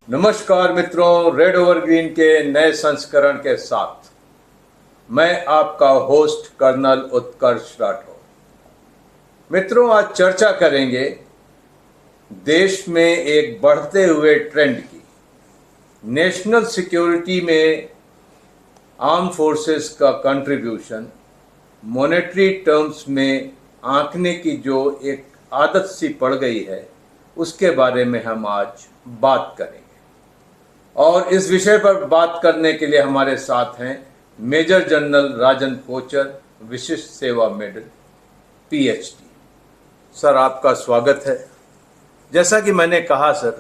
नमस्कार मित्रों, red over green के नए संस्करण के साथ मैं आपका होस्ट कर्नल उत्कर्ष राठौर। मित्रों, आज चर्चा करेंगे देश में एक बढ़ते हुए ट्रेंड की। नेशनल सिक्योरिटी में आर्म फोर्सेस का कंट्रीब्यूशन मॉनेटरी टर्म्स में आंकने की जो एक आदत सी पड़ गई है, उसके बारे में हम आज बात करेंगे। और इस विषय पर बात करने के लिए हमारे साथ हैं मेजर जनरल राजन कोचर, विशिष्ट सेवा मेडल, पीएचडी। सर, आपका स्वागत है। जैसा कि मैंने कहा सर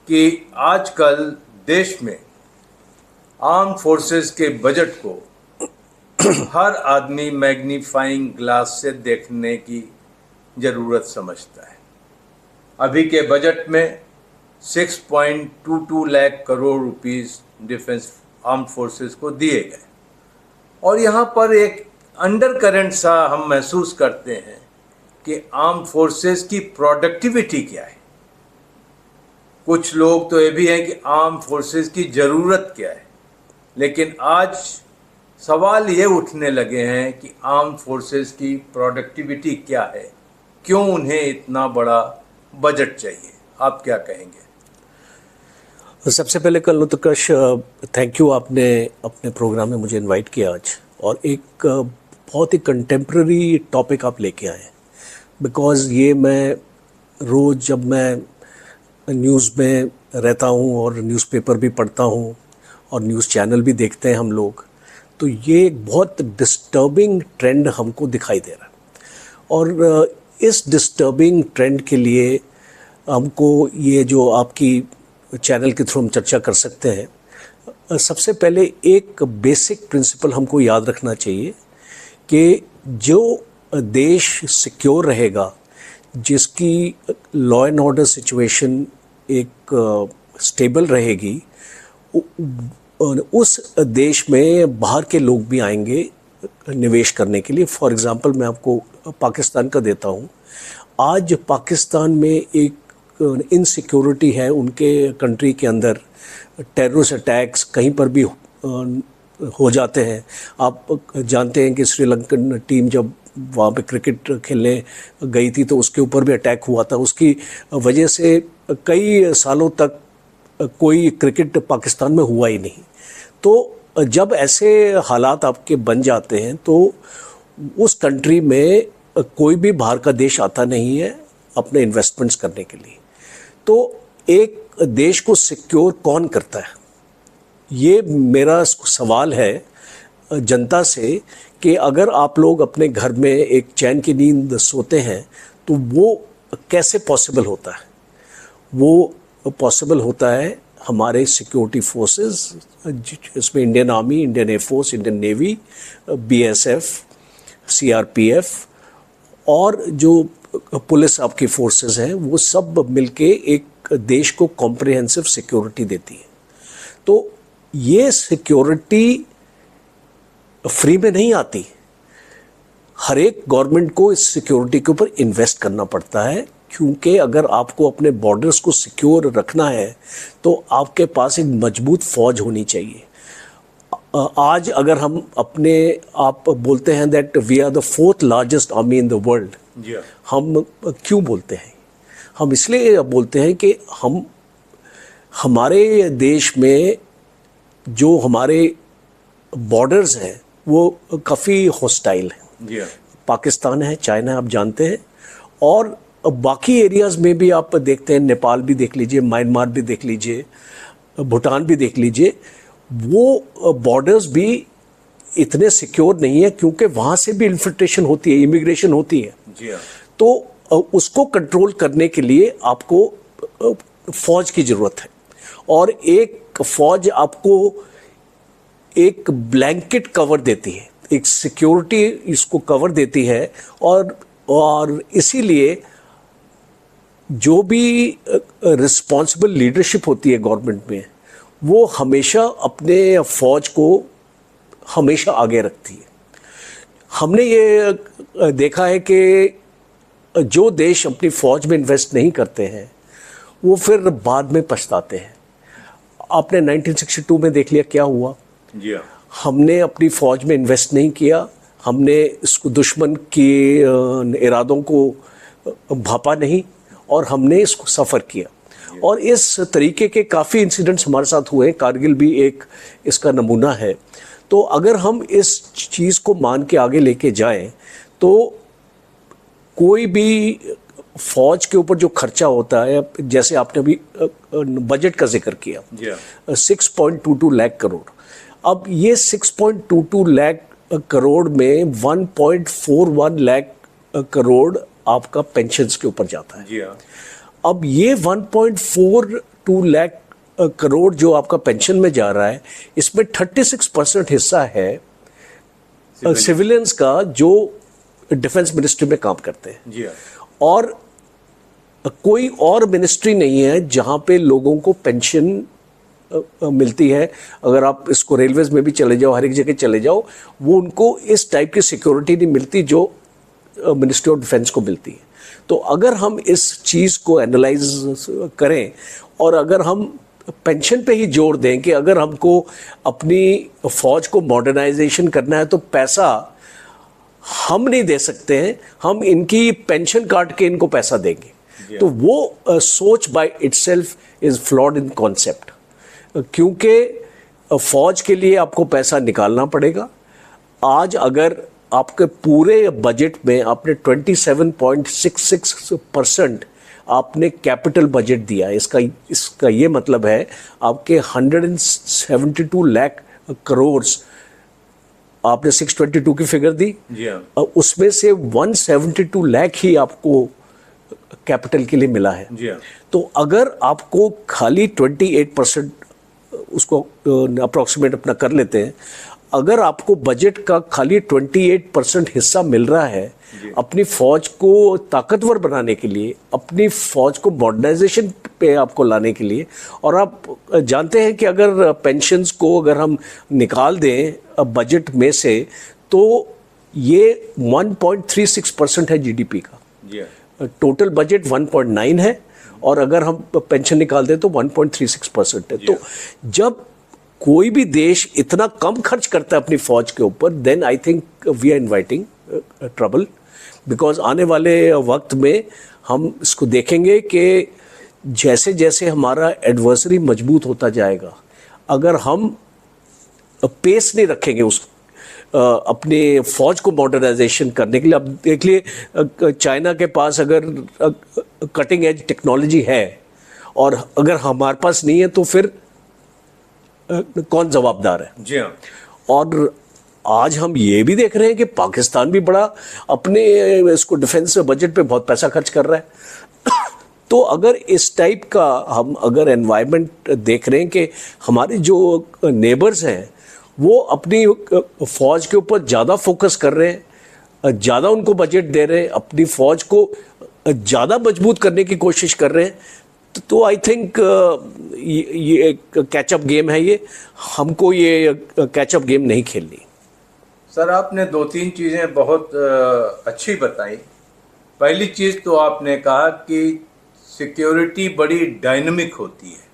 कि आजकल देश में आर्म फोर्सेस के बजट को हर आदमी मैग्नीफाइंग ग्लास से देखने की ज़रूरत समझता है। अभी के बजट में 6.22 lakh crore rupees defence arm forces को दिए गए, और यहाँ पर एक अंडर करंट सा हम महसूस करते हैं कि आर्म फोर्सेस की प्रोडक्टिविटी क्या है। कुछ लोग तो ये भी हैं कि आर्म फोर्सेस की ज़रूरत क्या है, लेकिन आज सवाल ये उठने लगे हैं कि आर्म फोर्सेस की प्रोडक्टिविटी क्या है, क्यों उन्हें इतना बड़ा बजट चाहिए। आप क्या कहेंगे? सबसे पहले कर्नल उत्कर्ष, थैंक यू, आपने अपने प्रोग्राम में मुझे इनवाइट किया आज, और एक बहुत ही कंटेम्प्रेरी टॉपिक आप लेके आए। बिकॉज़ ये मैं रोज़ जब मैं न्यूज़ में रहता हूँ और न्यूज़पेपर भी पढ़ता हूँ और न्यूज़ चैनल भी देखते हैं हम लोग, तो ये एक बहुत डिस्टर्बिंग ट्रेंड हमको दिखाई दे रहा है। और इस डिस्टर्बिंग ट्रेंड के लिए हमको ये जो आपकी चैनल के थ्रू हम चर्चा कर सकते हैं। सबसे पहले एक बेसिक प्रिंसिपल हमको याद रखना चाहिए कि जो देश सिक्योर रहेगा, जिसकी लॉ एंड ऑर्डर सिचुएशन एक स्टेबल रहेगी, उस देश में बाहर के लोग भी आएंगे निवेश करने के लिए। फॉर एग्ज़ाम्पल मैं आपको पाकिस्तान का देता हूँ। आज पाकिस्तान में एक इनसिक्योरिटी है उनके कंट्री के अंदर, टेररिस्ट अटैक्स कहीं पर भी हो जाते हैं। आप जानते हैं कि श्रीलंकन टीम जब वहाँ पे क्रिकेट खेलने गई थी तो उसके ऊपर भी अटैक हुआ था। उसकी वजह से कई सालों तक कोई क्रिकेट पाकिस्तान में हुआ ही नहीं। तो जब ऐसे हालात आपके बन जाते हैं तो उस कंट्री में कोई भी बाहर का देश आता नहीं है अपने इन्वेस्टमेंट्स करने के लिए। तो एक देश को सिक्योर कौन करता है, ये मेरा सवाल है जनता से, कि अगर आप लोग अपने घर में एक चैन की नींद सोते हैं तो वो कैसे पॉसिबल होता है? वो पॉसिबल होता है हमारे सिक्योरिटी फोर्सेस, इसमें Indian army, Indian air force, Indian navy, BSF, CRPF और जो पुलिस आपकी फोर्सेस हैं, वो सब मिलके एक देश को कॉम्प्रिहेंसिव सिक्योरिटी देती है। तो ये सिक्योरिटी फ्री में नहीं आती। हर एक गवर्नमेंट को इस सिक्योरिटी के ऊपर इन्वेस्ट करना पड़ता है, क्योंकि अगर आपको अपने बॉर्डर्स को सिक्योर रखना है तो आपके पास एक मजबूत फौज होनी चाहिए। आज अगर हम आप बोलते हैं that we are the 4th largest army in the world, हम क्यों बोलते हैं? हम इसलिए बोलते हैं कि हमारे देश में जो हमारे बॉर्डर्स हैं वो काफ़ी हॉस्टाइल हैं। पाकिस्तान है, चाइना है, आप जानते हैं, और बाकी एरियाज़ में भी आप देखते हैं, नेपाल भी देख लीजिए, म्यांमार भी देख लीजिए, भूटान भी देख लीजिए, वो बॉर्डर्स भी इतने सिक्योर नहीं है, क्योंकि वहाँ से भी इन्फिल्ट्रेशन होती है, इमिग्रेशन होती है। तो उसको कंट्रोल करने के लिए आपको फौज की ज़रूरत है, और एक फौज आपको एक ब्लैंकेट कवर देती है, एक सिक्योरिटी इसको कवर देती है। और इसीलिए जो भी रिस्पॉन्सिबल लीडरशिप होती है गवर्नमेंट में, वो हमेशा अपने फौज को हमेशा आगे रखती है। हमने ये देखा है कि जो देश अपनी फ़ौज में इन्वेस्ट नहीं करते हैं वो फिर बाद में पछताते हैं। आपने 1962 में देख लिया क्या हुआ। जी हाँ। हमने अपनी फौज में इन्वेस्ट नहीं किया, हमने इसको दुश्मन के इरादों को भापा नहीं, और हमने इसको सफ़र किया। और इस तरीके के काफ़ी इंसिडेंट्स हमारे साथ हुए, कारगिल भी एक इसका नमूना है। तो अगर हम इस चीज़ को मान के आगे लेके जाएं तो कोई भी फौज के ऊपर जो खर्चा होता है, जैसे आपने अभी बजट का जिक्र किया, 6.22 लाख करोड़। अब ये 6.22 लाख करोड़ में 1.41 लाख करोड़ आपका पेंशन्स के ऊपर जाता है। जी हाँ। अब ये 1.42 लाख करोड़ जो आपका पेंशन में जा रहा है, इसमें 36% हिस्सा है सिविलियंस का जो डिफेंस मिनिस्ट्री में काम करते हैं। जी हाँ। और कोई और मिनिस्ट्री नहीं है जहां पे लोगों को पेंशन मिलती है। अगर आप इसको रेलवेज में भी चले जाओ, हर एक जगह चले जाओ, वो उनको इस टाइप की सिक्योरिटी नहीं मिलती जो मिनिस्ट्री ऑफ डिफेंस को मिलती है। तो अगर हम इस चीज़ को एनालाइज करें और अगर हम पेंशन पे ही जोर दें कि अगर हमको अपनी फौज को मॉडर्नाइजेशन करना है तो पैसा हम नहीं दे सकते हैं, हम इनकी पेंशन काट के इनको पैसा देंगे, तो वो सोच by itself is flawed in concept. क्योंकि फौज के लिए आपको पैसा निकालना पड़ेगा। आज अगर आपके पूरे बजट में आपने 27.66% आपने कैपिटल बजट दिया, इसका ये मतलब है आपके 172 लाख करोड़ आपने 622 की फिगर दी। जी हाँ। उसमें से 172 लाख ही आपको कैपिटल के लिए मिला है। जी हाँ। तो अगर आपको खाली 28% उसको अप्रॉक्सीमेट अपना कर लेते हैं, अगर आपको बजट का खाली 28% हिस्सा मिल रहा है अपनी फौज को ताकतवर बनाने के लिए, अपनी फौज को मॉडर्नाइजेशन पे आपको लाने के लिए, और आप जानते हैं कि अगर पेंशन्स को अगर हम निकाल दें बजट में से तो ये 1.36% है जीडीपी का। टोटल बजट 1.9 है और अगर हम पेंशन निकाल दें तो 1.36% है। तो जब कोई भी देश इतना कम खर्च करता है अपनी फौज के ऊपर, then I think we are inviting trouble, because आने वाले वक्त में हम इसको देखेंगे कि जैसे जैसे हमारा एडवर्सरी मजबूत होता जाएगा, अगर हम पेस नहीं रखेंगे उस अपने फौज को मॉडर्नाइजेशन करने के लिए। अब देख लिए चाइना के पास अगर कटिंग एज टेक्नोलॉजी है और अगर हमारे पास नहीं है तो फिर कौन जवाबदार है। जी हाँ। और आज हम ये भी देख रहे हैं कि पाकिस्तान भी बड़ा अपने इसको डिफेंस बजट पे बहुत पैसा खर्च कर रहा है। तो अगर इस टाइप का हम अगर एनवायरनमेंट देख रहे हैं कि हमारे जो नेबर्स हैं वो अपनी फौज के ऊपर ज़्यादा फोकस कर रहे हैं, ज़्यादा उनको बजट दे रहे हैं, अपनी फौज को ज़्यादा मजबूत करने की कोशिश कर रहे हैं, तो आई थिंक ये एक कैचअप गेम है। ये हमको ये कैचअप गेम नहीं खेलनी। सर, आपने दो तीन चीज़ें बहुत अच्छी बताई। पहली चीज़ तो आपने कहा कि सिक्योरिटी बड़ी डायनामिक होती है।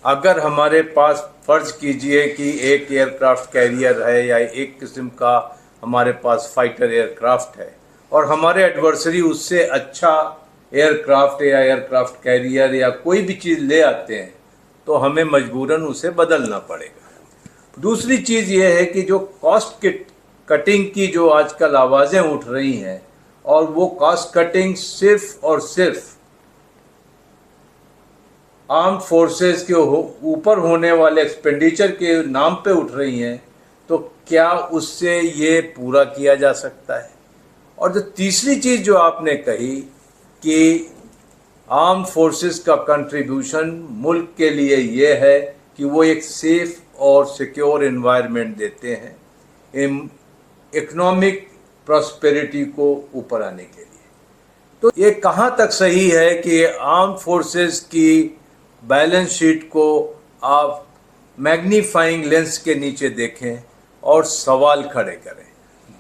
अगर हमारे पास फर्ज कीजिए कि एक एयरक्राफ्ट कैरियर है या एक किस्म का हमारे पास फाइटर एयरक्राफ्ट है और हमारे एडवर्सरी उससे अच्छा एयरक्राफ्ट या एयरक्राफ्ट कैरियर या कोई भी चीज़ ले आते हैं तो हमें मजबूरन उसे बदलना पड़ेगा। दूसरी चीज़ ये है कि जो कॉस्ट कटिंग की जो आजकल आवाज़ें उठ रही हैं और वो कॉस्ट कटिंग सिर्फ और सिर्फ आर्म्ड फोर्सेस के ऊपर होने वाले एक्सपेंडिचर के नाम पे उठ रही हैं, तो क्या उससे ये पूरा किया जा सकता है? और जो तीसरी चीज़ जो आपने कही कि आर्म्ड फोर्सेस का कंट्रीब्यूशन मुल्क के लिए ये है कि वो एक सेफ और सिक्योर एनवायरनमेंट देते हैं इकोनॉमिक प्रॉस्पेरिटी को ऊपर आने के लिए, तो ये कहाँ तक सही है कि आर्म्ड फोर्सेस की बैलेंस शीट को आप मैग्नीफाइंग लेंस के नीचे देखें और सवाल खड़े करें?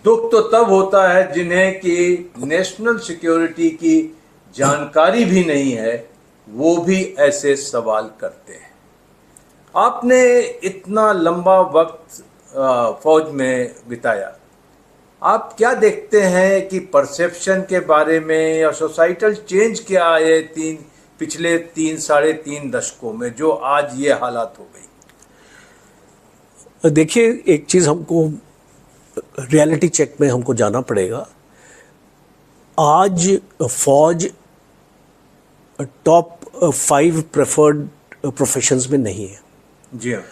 दुख तो तब होता है जिन्हें कि नेशनल सिक्योरिटी की जानकारी भी नहीं है, वो भी ऐसे सवाल करते हैं। आपने इतना लंबा वक्त फौज में बिताया, आप क्या देखते हैं कि परसेप्शन के बारे में या सोसाइटल चेंज क्या आए पिछले 3 साढ़े 3 दशकों में जो आज ये हालात हो गई? देखिए, एक चीज़ हमको रियलिटी चेक में हमको जाना पड़ेगा। आज फौज टॉप 5 प्रेफर्ड प्रोफेशंस में नहीं है। जी हाँ।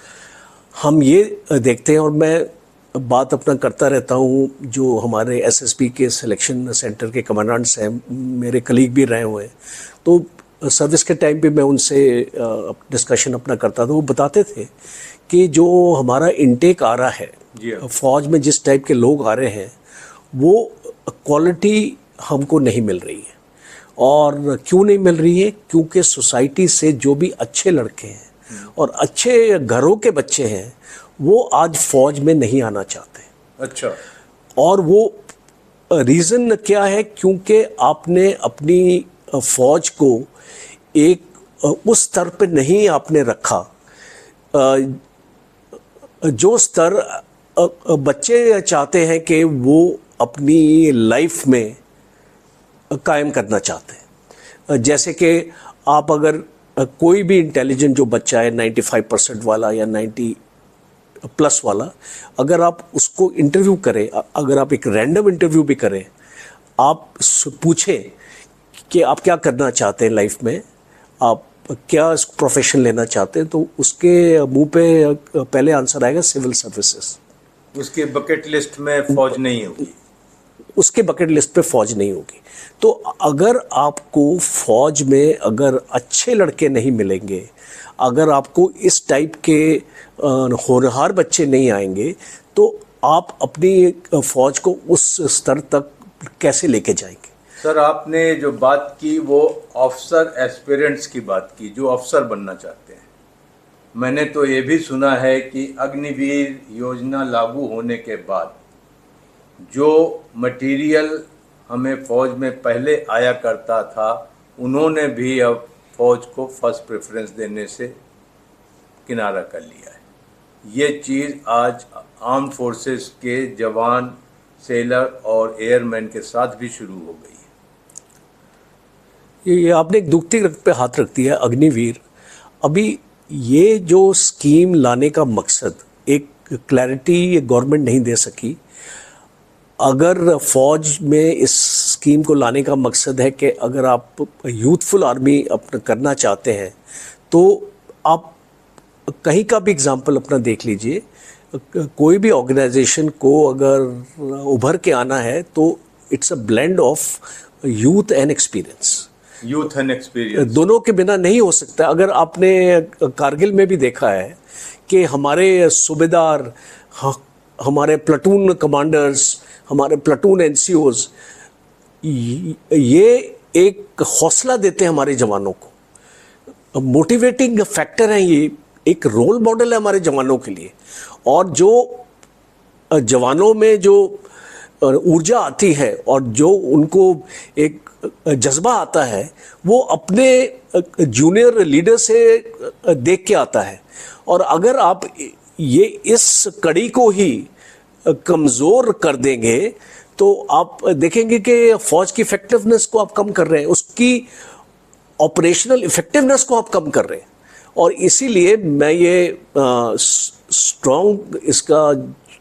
हम ये देखते हैं, और मैं बात अपना करता रहता हूँ, जो हमारे एसएसपी के सिलेक्शन सेंटर के कमांडेंट्स हैं, मेरे कलीग भी रहे हुए हैं, तो सर्विस के टाइम पे मैं उनसे डिस्कशन अपना करता था। वो बताते थे कि जो हमारा इनटेक आ रहा है, फौज में जिस टाइप के लोग आ रहे हैं, वो क्वालिटी हमको नहीं मिल रही है। और क्यों नहीं मिल रही है? क्योंकि सोसाइटी से जो भी अच्छे लड़के हैं और अच्छे घरों के बच्चे हैं, वो आज फौज में नहीं आना चाहते। अच्छा। और वो रीज़न क्या है? क्योंकि आपने अपनी फौज को एक उस स्तर पे नहीं आपने रखा जो स्तर बच्चे चाहते हैं कि वो अपनी लाइफ में कायम करना चाहते हैं। जैसे कि आप अगर कोई भी इंटेलिजेंट जो बच्चा है, 95% वाला या 90+ वाला, अगर आप उसको इंटरव्यू करें, अगर आप एक रैंडम इंटरव्यू भी करें, आप पूछें कि आप क्या करना चाहते हैं लाइफ में, आप क्या प्रोफेशन लेना चाहते हैं, तो उसके मुंह पे पहले आंसर आएगा सिविल सर्विसेज। उसके बकेट लिस्ट में फौज नहीं होगी, उसके बकेट लिस्ट पे फौज नहीं होगी। तो अगर आपको फौज में अगर अच्छे लड़के नहीं मिलेंगे, अगर आपको इस टाइप के होनहार बच्चे नहीं आएंगे, तो आप अपनी फौज को उस स्तर तक कैसे लेके जाएंगे? सर, आपने जो बात की वो ऑफिसर एस्पिरेंट्स की बात की, जो अफसर बनना चाहते हैं। मैंने तो ये भी सुना है कि अग्निवीर योजना लागू होने के बाद जो मटेरियल हमें फ़ौज में पहले आया करता था, उन्होंने भी अब फ़ौज को फर्स्ट प्रेफरेंस देने से किनारा कर लिया है। ये चीज़ आज आर्म फोर्सेस के जवान, सेलर और एयरमैन के साथ भी शुरू हो गई है। ये आपने एक दुखती पे हाथ रख दिया, अग्निवीर। अभी ये जो स्कीम लाने का मकसद, एक क्लैरिटी गवर्नमेंट नहीं दे सकी। अगर फौज में इस स्कीम को लाने का मकसद है कि अगर आप यूथफुल आर्मी अपना करना चाहते हैं, तो आप कहीं का भी एग्जांपल अपना देख लीजिए। कोई भी ऑर्गेनाइजेशन को अगर उभर के आना है, तो it's a blend of youth and experience. Youth and experience दोनों के बिना नहीं हो सकता। अगर आपने कारगिल में भी देखा है कि हमारे सूबेदार, हमारे प्लाटून कमांडर्स, हमारे प्लाटून एनसीओज, ये एक हौसला देते हैं हमारे जवानों को, मोटिवेटिंग फैक्टर है, ये एक रोल मॉडल है हमारे जवानों के लिए। और जो जवानों में जो ऊर्जा आती है और जो उनको एक जज्बा आता है, वो अपने जूनियर लीडर से देख के आता है। और अगर आप ये इस कड़ी को ही कमज़ोर कर देंगे, तो आप देखेंगे कि फ़ौज की इफ़ेक्टिवनेस को आप कम कर रहे हैं, उसकी ऑपरेशनल इफ़ेक्टिवनेस को आप कम कर रहे हैं। और इसीलिए मैं ये स्ट्रॉन्ग इसका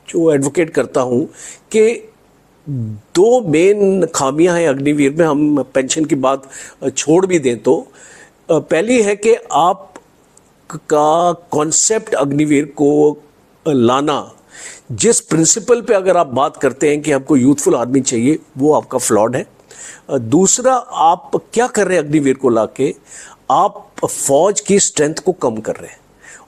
जो एडवोकेट करता हूँ कि 2 मेन खामियां हैं अग्निवीर में। हम पेंशन की बात छोड़ भी दें तो पहली है कि आप का कॉन्सेप्ट अग्निवीर को लाना, जिस प्रिंसिपल पे अगर आप बात करते हैं कि हमको यूथफुल आर्मी चाहिए, वो आपका फ्लॉड है। दूसरा, आप क्या कर रहे हैं अग्निवीर को लाके? आप फौज की स्ट्रेंथ को कम कर रहे हैं।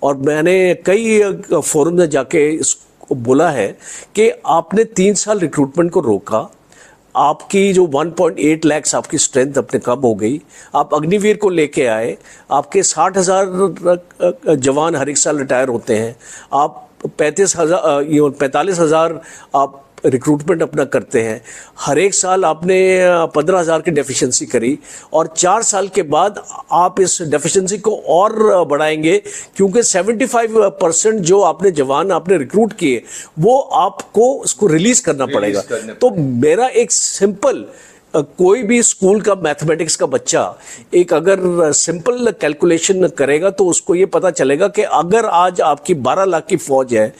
और मैंने कई फोरम में जाके इसको बोला है कि आपने 3 साल रिक्रूटमेंट को रोका, आपकी जो 1.8 लाख आपकी स्ट्रेंथ अपने कम हो गई। आप अग्निवीर को लेके आए, आपके 60,000 जवान हर एक साल रिटायर होते हैं। आप 45,000 आप रिक्रूटमेंट अपना करते हैं, हर एक साल आपने 15,000 की डेफिशिएंसी करी और 4 साल के बाद आप इस डेफिशिएंसी को और बढ़ाएंगे, क्योंकि 75% जो आपने जवान आपने रिक्रूट किए वो आपको उसको रिलीज करना पड़ेगा। तो मेरा एक सिंपल, कोई भी स्कूल का मैथमेटिक्स का बच्चा एक अगर सिंपल कैलकुलेशन करेगा तो उसको ये पता चलेगा कि अगर आज आपकी 12 लाख की फौज है,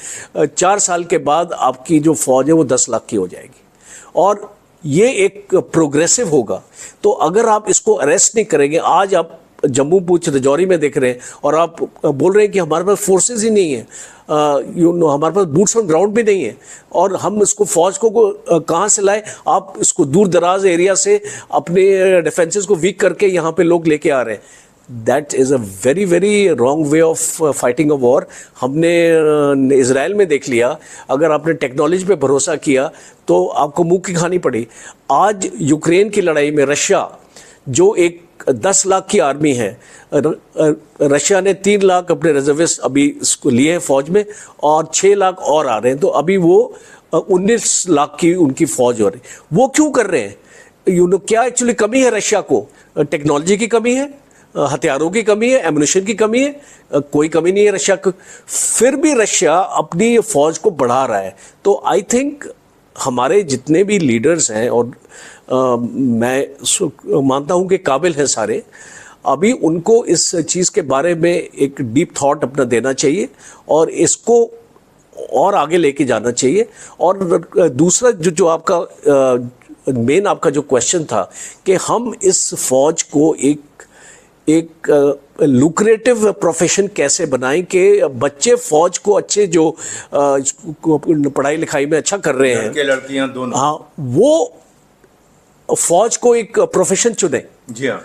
4 साल के बाद आपकी जो फौज है वो 10 लाख की हो जाएगी और ये एक प्रोग्रेसिव होगा। तो अगर आप इसको अरेस्ट नहीं करेंगे, आज आप जम्मू पूंछ राजौरी में देख रहे हैं और आप बोल रहे हैं कि हमारे पास फोर्सेस ही नहीं है, हमारे पास बूट्स ऑन ग्राउंड भी नहीं है और हम इसको फौज को कहाँ से लाए? आप इसको दूर दराज एरिया से अपने डिफेंसेस को वीक करके यहाँ पे लोग लेके आ रहे हैं। That is a very very wrong way of fighting a war. हमने इजराइल में देख लिया, अगर आपने टेक्नोलॉजी पे भरोसा किया तो आपको मुंह की खानी पड़ी। आज यूक्रेन की लड़ाई में रशिया जो एक 10 लाख की आर्मी है, रशिया ने 3 लाख अपने रिजर्विस्ट अभी इसको लिए हैं फौज में और 6 लाख और आ रहे हैं, तो अभी वो 19 लाख की उनकी फौज हो रही। वो क्यों कर रहे हैं? क्या एक्चुअली कमी है रशिया को? टेक्नोलॉजी की कमी है, हथियारों की कमी है, एम्युनिशन की कमी है? कोई कमी नहीं है रशिया को, फिर भी रशिया अपनी फौज को बढ़ा रहा है। तो आई थिंक हमारे जितने भी लीडर्स हैं और मैं मानता हूं कि काबिल हैं सारे, अभी उनको इस चीज़ के बारे में एक डीप थॉट अपना देना चाहिए और इसको और आगे लेके जाना चाहिए। और दूसरा जो आपका मेन आपका जो क्वेश्चन था कि हम इस फौज को एक लुक्रेटिव प्रोफेशन कैसे बनाएं कि बच्चे फौज को अच्छे जो पढ़ाई लिखाई में अच्छा कर रहे हैं, लड़के लड़कियां दोनों, हाँ, वो फौज को एक प्रोफेशन चुने। जी हाँ,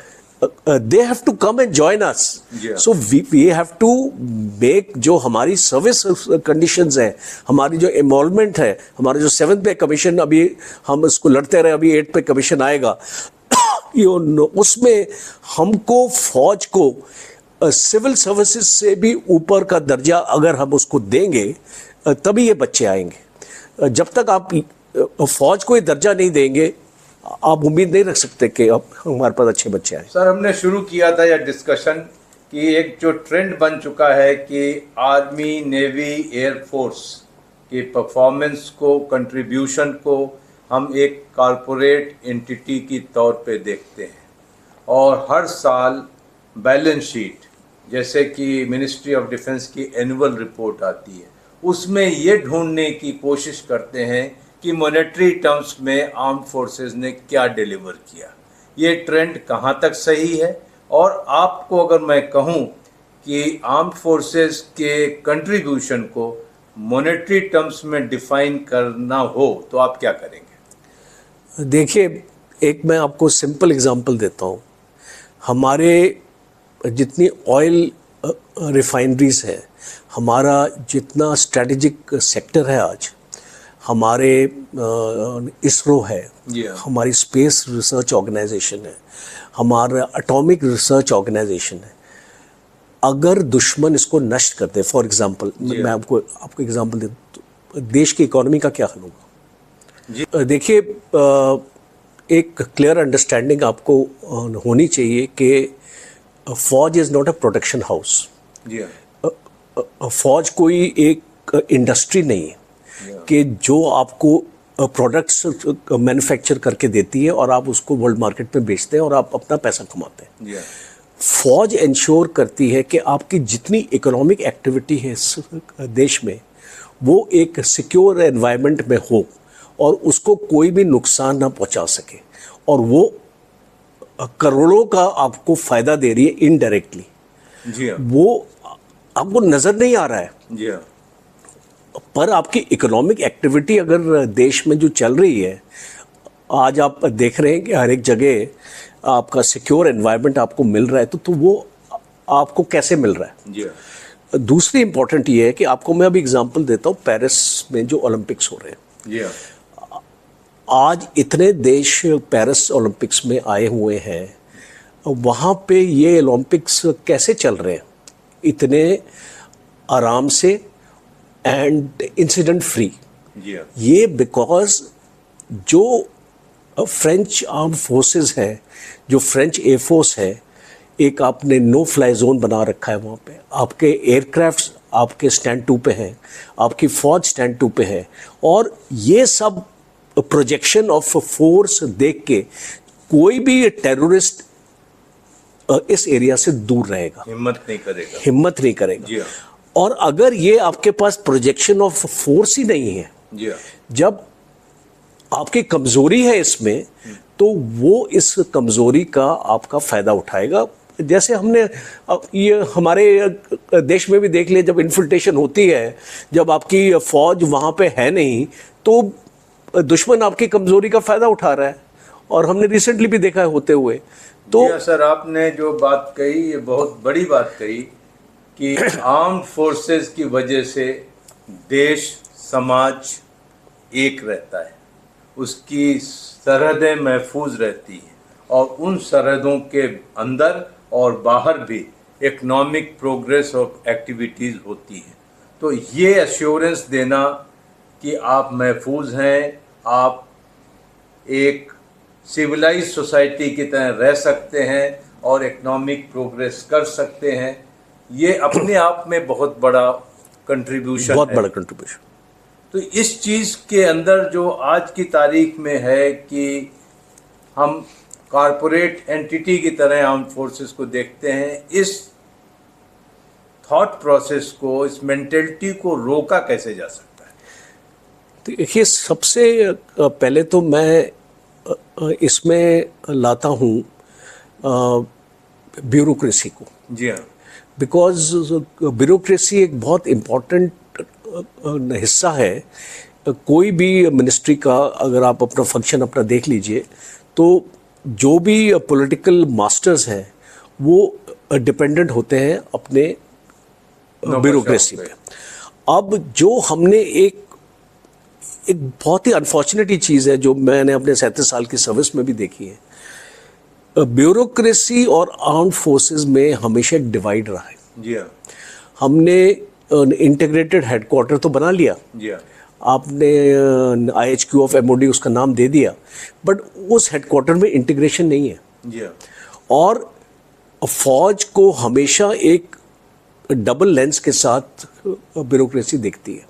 they have to come and join us. So we have to make जो हमारी सर्विस कंडीशंस हैं, हमारी जो इन्वॉल्वमेंट है, हमारा जो 7th पे कमीशन अभी हम इसको लड़ते रहे, अभी 8th पे कमीशन आएगा, उसमें हमको फौज को सिविल सर्विसेज से भी ऊपर का दर्जा अगर हम उसको देंगे तभी ये बच्चे आएंगे। जब तक आप फौज को ये दर्जा नहीं देंगे आप उम्मीद नहीं रख सकते कि अब हमारे पास अच्छे बच्चे आए। सर, हमने शुरू किया था यह डिस्कशन कि एक जो ट्रेंड बन चुका है कि आर्मी, नेवी, एयरफोर्स की परफॉर्मेंस को, कंट्रीब्यूशन को हम एक कॉरपोरेट एंटिटी की तौर पे देखते हैं और हर साल बैलेंस शीट, जैसे कि मिनिस्ट्री ऑफ डिफेंस की एनुअल रिपोर्ट आती है, उसमें ये ढूंढने की कोशिश करते हैं कि मॉनेटरी टर्म्स में आर्म्ड फोर्सेस ने क्या डिलीवर किया। ये ट्रेंड कहाँ तक सही है? और आपको अगर मैं कहूँ कि आर्म्ड फोर्सेस के कंट्रीब्यूशन को मॉनेटरी टर्म्स में डिफाइन करना हो तो आप क्या करेंगे? देखिए, एक मैं आपको सिंपल एग्जांपल देता हूँ। हमारे जितनी ऑयल रिफाइनरीज है, हमारा जितना स्ट्रेटेजिक सेक्टर है आज, हमारे इसरो है, हमारी स्पेस रिसर्च ऑर्गेनाइजेशन है, हमारा एटॉमिक रिसर्च ऑर्गेनाइजेशन है, अगर दुश्मन इसको नष्ट करते, फॉर एग्जांपल मैं आपको एग्जांपल देता हूँ, देश की इकोनॉमी का क्या हाल होगा? देखिए, एक क्लियर अंडरस्टैंडिंग आपको होनी चाहिए कि फौज is not a protection house. फौज कोई एक इंडस्ट्री नहीं है कि जो आपको प्रोडक्ट्स मैन्युफैक्चर करके देती है और आप उसको वर्ल्ड मार्केट में बेचते हैं और आप अपना पैसा कमाते हैं। फौज इंश्योर करती है कि आपकी जितनी इकोनॉमिक एक्टिविटी है इस देश में वो एक सिक्योर एनवायरनमेंट में हो और उसको कोई भी नुकसान ना पहुंचा सके, और वो करोड़ों का आपको फायदा दे रही है इनडायरेक्टली। जी हाँ, वो आपको नजर नहीं आ रहा है। जी हाँ, पर आपकी इकोनॉमिक एक्टिविटी अगर देश में जो चल रही है, आज आप देख रहे हैं कि हर एक जगह आपका सिक्योर एनवायरनमेंट आपको मिल रहा है, तो वो आपको कैसे मिल रहा है? जी हाँ, दूसरी इंपॉर्टेंट ये है कि आपको मैं अभी एग्जांपल देता हूँ, पेरिस में जो ओलंपिक्स हो रहे हैं, जी हाँ, आज इतने देश पेरिस ओलंपिक्स में आए हुए हैं, वहाँ पे ये ओलंपिक्स कैसे चल रहे हैं? इतने आराम से एंड इंसिडेंट फ्री। जी हाँ। ये बिकॉज जो फ्रेंच आर्म फोर्सेस है, जो फ्रेंच एयरफोर्स है, एक आपने नो फ्लाई जोन बना रखा है वहाँ पे, आपके एयरक्राफ्ट आपके स्टैंड 2 पे हैं, आपकी फौज स्टैंड 2 पे है, और ये सब प्रोजेक्शन ऑफ फोर्स देख के कोई भी टेररिस्ट इस एरिया से दूर रहेगा, हिम्मत नहीं करेगा। जी हाँ। और अगर ये आपके पास प्रोजेक्शन ऑफ फोर्स ही नहीं है, जी हाँ। जब आपकी कमजोरी है इसमें, तो वो इस कमजोरी का आपका फायदा उठाएगा। जैसे हमने ये हमारे देश में भी देख लिया, जब इन्फिल्ट्रेशन होती है, जब आपकी फौज वहां पे है नहीं, तो दुश्मन आपकी कमजोरी का फायदा उठा रहा है, और हमने रिसेंटली भी देखा है होते हुए। तो सर, आपने जो बात कही ये बहुत बड़ी बात कही कि आर्म्ड फोर्सेस की वजह से देश समाज एक रहता है, उसकी सरहदें महफूज रहती हैं, और उन सरहदों के अंदर और बाहर भी इकोनॉमिक प्रोग्रेस और एक्टिविटीज़ होती हैं। तो ये एश्योरेंस देना कि आप महफूज हैं, आप एक सिविलाइज सोसाइटी की तरह रह सकते हैं और इकोनॉमिक प्रोग्रेस कर सकते हैं, ये अपने आप में बहुत बड़ा कंट्रीब्यूशन है, बहुत बड़ा कंट्रीब्यूशन। तो इस चीज़ के अंदर जो आज की तारीख में है कि हम कॉरपोरेट एंटिटी की तरह आर्म फोर्सेस को देखते हैं, इस थॉट प्रोसेस को, इस मेंटेलिटी को रोका कैसे जा सकता है? तो देखिए, सबसे पहले तो मैं इसमें लाता हूँ ब्यूरोक्रेसी को। जी हाँ। बिकॉज ब्यूरोक्रेसी एक बहुत इम्पोर्टेंट हिस्सा है कोई भी मिनिस्ट्री का। अगर आप अपना फंक्शन अपना देख लीजिए, तो जो भी पॉलिटिकल मास्टर्स हैं वो डिपेंडेंट होते हैं अपने ब्यूरोक्रेसी पे। अब जो हमने एक बहुत ही अनफॉर्चुनेट चीज़ है जो मैंने अपने 37 साल की सर्विस में भी देखी है, ब्यूरोक्रेसी और आर्म्ड फोर्सेस में हमेशा एक डिवाइड रहा है। जी हाँ। हमने इंटीग्रेटेड हेडक्वार्टर तो बना लिया, जी हाँ, आपने IHQ ऑफ MOD उसका नाम दे दिया, बट उस हेडक्वार्टर में इंटीग्रेशन नहीं है। जी हाँ। और फौज को हमेशा एक डबल लेंस के साथ ब्यूरोक्रेसी दिखती है।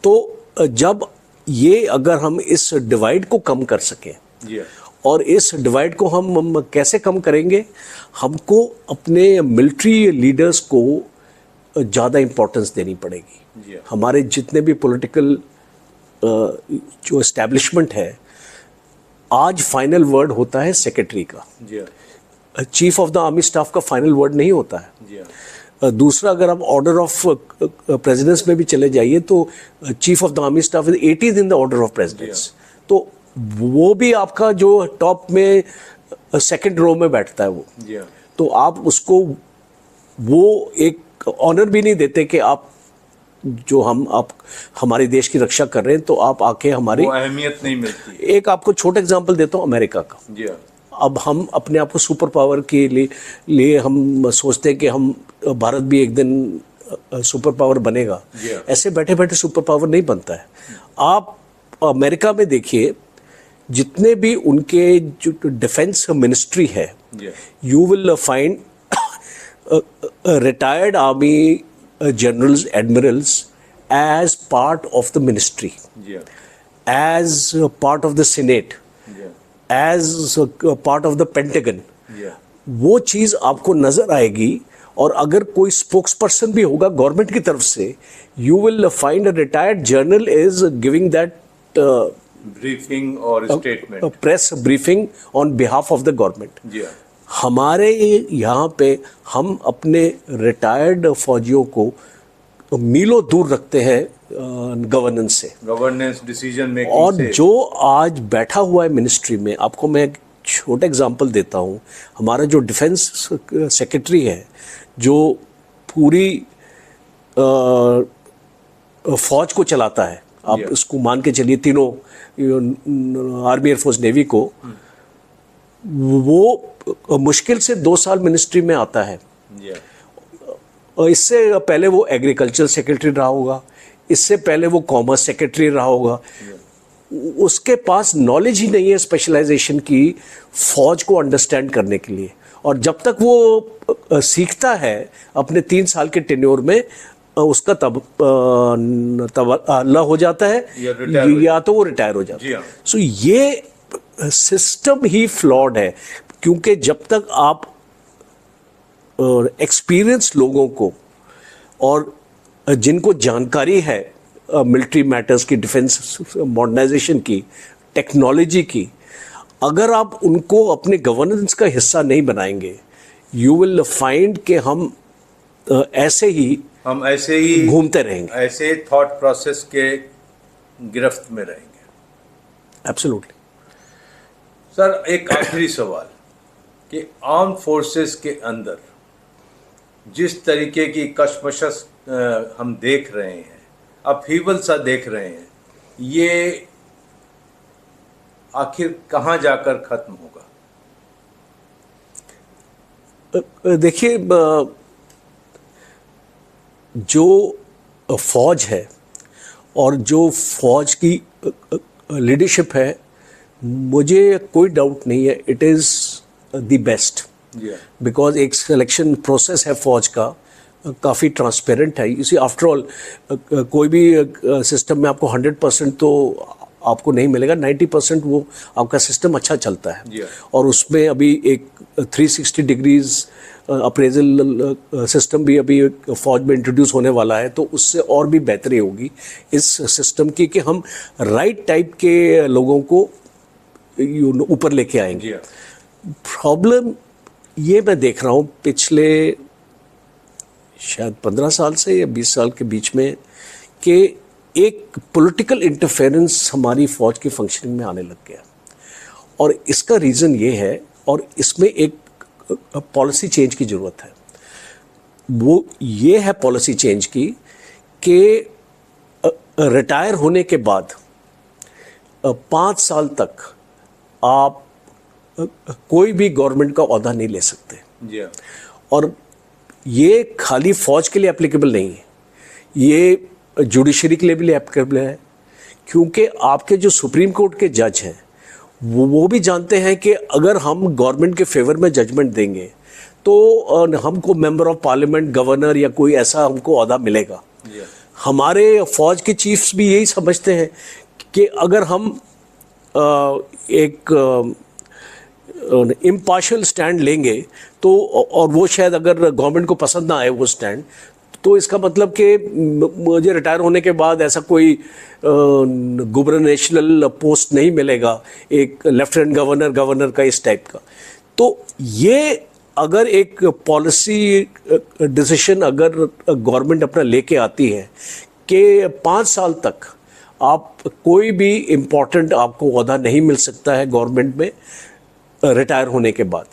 तो जब ये अगर हम इस डिवाइड को कम कर सकें, जी हाँ, और इस डिवाइड को हम कैसे कम करेंगे, हमको अपने मिलिट्री लीडर्स को ज़्यादा इम्पोर्टेंस देनी पड़ेगी। जी हाँ। हमारे जितने भी पॉलिटिकल जो एस्टैब्लिशमेंट है, आज फाइनल वर्ड होता है सेक्रेटरी का, जी हाँ, chief of the army staff का फाइनल वर्ड नहीं होता है। जी हाँ, दूसरा, अगर आप ऑर्डर ऑफ प्रेसिडेंस में भी चले जाइए तो chief of the army staff is 18th in the order of precedence. तो वो भी आपका जो टॉप में सेकंड रो में बैठता है वो। जी हाँ। तो आप उसको वो एक ऑनर भी नहीं देते कि आप जो आप हमारे देश की रक्षा कर रहे हैं, तो आप आके हमारी वो अहमियत नहीं मिलती। एक आपको छोटा एग्जांपल देता हूँ अमेरिका का। जी हाँ। अब हम अपने आप को सुपर पावर के लिए हम सोचते हैं कि हम भारत भी एक दिन सुपर पावर बनेगा। Yeah. ऐसे बैठे बैठे सुपर पावर नहीं बनता है। आप अमेरिका में देखिए, जितने भी उनके जो डिफेंस मिनिस्ट्री है, जी you will find retired army generals, admirals as part of the ministry, जी हाँ, as part of the senate, जी हाँ, as part of the Pentagon. जी हाँ, वो चीज़ आपको नज़र आएगी। और अगर कोई स्पोक्स पर्सन भी होगा गवर्नमेंट की तरफ से, you will find a retired general is giving that briefing और statement. Press briefing on behalf of the government. जी हाँ, हमारे यहाँ पे हम अपने रिटायर्ड फौजियों को मीलों दूर रखते हैं गवर्नेंस से, गवर्नेंस डिसीजन मेकिंग और से। जो आज बैठा हुआ है मिनिस्ट्री में, आपको मैं एक छोटा एग्जांपल देता हूँ। हमारा जो डिफेंस सेक्रेटरी है, जो पूरी फौज को चलाता है, आप Yeah. इसको मान के चलिए तीनों आर्मी, एयरफोर्स, नेवी को, वो मुश्किल से 2 साल मिनिस्ट्री में आता है। जी हाँ, और इससे पहले वो एग्रीकल्चर सेक्रेटरी रहा होगा, इससे पहले वो कॉमर्स सेक्रेटरी रहा होगा, उसके पास नॉलेज ही नहीं है स्पेशलाइजेशन की फौज को अंडरस्टैंड करने के लिए। और जब तक वो सीखता है अपने 3 साल के टेन्योर में, उसका तबादला हो जाता है या तो वो रिटायर हो जाता है। सो ये सिस्टम ही फ्लॉड है, क्योंकि जब तक आप एक्सपीरियंस लोगों को और जिनको जानकारी है मिलिट्री मैटर्स की, डिफेंस मॉडर्नाइजेशन की, टेक्नोलॉजी की, अगर आप उनको अपने गवर्नेंस का हिस्सा नहीं बनाएंगे, यू विल फाइंड कि हम ऐसे ही घूमते रहेंगे, ऐसे थॉट प्रोसेस के गिरफ्त में रहेंगे। एब्सोल्युटली। सर, एक आखिरी सवाल कि आर्म फोर्सेस के अंदर जिस तरीके की कशमकश हम देख रहे हैं, अपहीवल सा देख रहे हैं, ये आखिर कहाँ जाकर खत्म होगा? देखिए, जो फौज है और जो फौज की लीडरशिप है, मुझे कोई डाउट नहीं है, it is the best, because एक सिलेक्शन प्रोसेस है फौज का, काफ़ी ट्रांसपेरेंट है। इसी आफ्टर ऑल कोई भी सिस्टम में आपको 100% तो आपको नहीं मिलेगा, 90% वो आपका सिस्टम अच्छा चलता है। और उसमें अभी एक 360 डिग्रीज अप्रेजल सिस्टम भी अभी फौज में इंट्रोड्यूस होने वाला है, तो उससे और भी बेहतरी होगी इस सिस्टम की कि हम राइट टाइप के लोगों को ऊपर लेके आएंगे। प्रॉब्लम ये मैं देख रहा हूँ पिछले शायद 15 साल से या 20 साल के बीच में, कि एक पॉलिटिकल इंटरफेरेंस हमारी फौज की फंक्शनिंग में आने लग गया। और इसका रीज़न ये है, और इसमें एक पॉलिसी चेंज की ज़रूरत है। वो ये है पॉलिसी चेंज की कि रिटायर होने के बाद 5 साल तक आप कोई भी गवर्नमेंट का ओहदा नहीं ले सकते। और ये खाली फौज के लिए एप्लीकेबल नहीं है, ये जुडिशरी के लिए भी एप्लीकेबल है, क्योंकि आपके जो सुप्रीम कोर्ट के जज हैं वो भी जानते हैं कि अगर हम गवर्नमेंट के फेवर में जजमेंट देंगे तो हमको मेंबर ऑफ पार्लियामेंट, गवर्नर या कोई ऐसा हमको ओहदा मिलेगा। हमारे फौज के चीफ्स भी यही समझते हैं कि अगर हम एक इम्पार्शियल स्टैंड लेंगे तो, और वो शायद अगर गवर्नमेंट को पसंद ना आए वो स्टैंड, तो इसका मतलब कि मुझे रिटायर होने के बाद ऐसा कोई गवर्नेशनल पोस्ट नहीं मिलेगा, एक लेफ्टिनेंट गवर्नर का इस टाइप का। तो ये अगर एक पॉलिसी डिसीजन अगर गवर्नमेंट अपना लेके आती है कि 5 साल तक आप कोई भी इम्पोर्टेंट आपको ओहदा नहीं मिल सकता है गवर्नमेंट में रिटायर होने के बाद,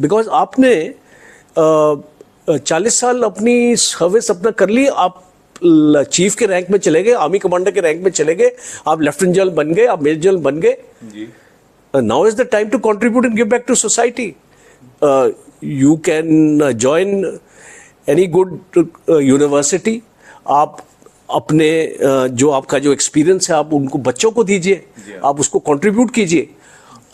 बिकॉज आपने 40 साल अपनी सर्विस अपना कर ली, आप चीफ के रैंक में चले गए, आर्मी कमांडर के रैंक में चले गए, आप लेफ्टिनेंट जनरल बन गए, आप मेजर जनरल बन गए। Now is the time to contribute and give back to society. You can join any good university, आप अपने जो आपका जो एक्सपीरियंस है आप उनको बच्चों को दीजिए, आप उसको कंट्रीब्यूट कीजिए।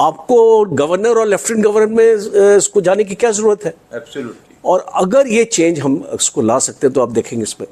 आपको गवर्नर और लेफ्टिनेंट गवर्नर में इसको जाने की क्या जरूरत है? एब्सोल्युटली। और अगर ये चेंज हम इसको ला सकते हैं तो आप देखेंगे इसमें